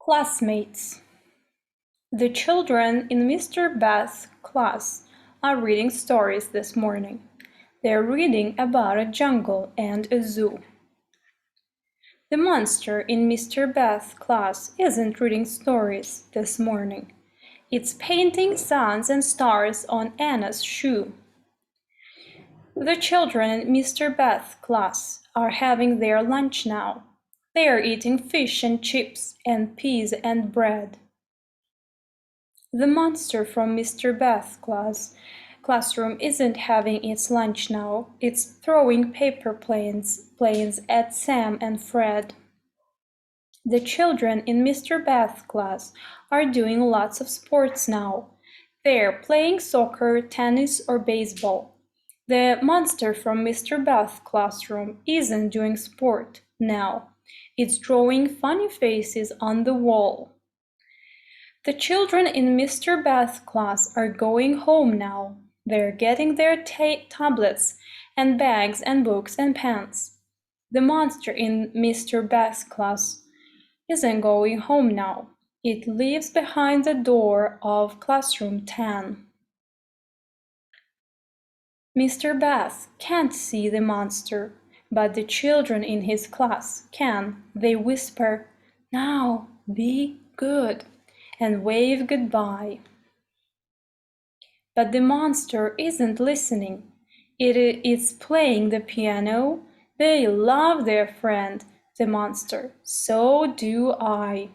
Classmates. The children in Mr. Bath's class are reading stories this morning. They're reading about a jungle and a zoo. The monster in Mr. Bath's class isn't reading stories this morning. It's painting suns and stars on Anna's shoe. The children in Mr. Bath's class are having their lunch now. They are eating fish and chips and peas and bread. The monster from Mr. Bath's classroom isn't having its lunch now. It's throwing paper planes at Sam and Fred. The children in Mr. Bath's class are doing lots of sports now. They're playing soccer, tennis, or baseball. The monster from Mr. Bath's classroom isn't doing sport now. It's drawing funny faces on the wall. The children in Mr. Bath's class are going home now. They're getting their tablets and bags and books and pens. The monster in Mr. Bath's class isn't going home now. It lives behind the door of classroom 10. Mr. Bath can't see the monster, but the children in his class can. They whisper, "Now, be good," and wave goodbye. But the monster isn't listening. It's playing the piano. They love their friend, the monster. So do I.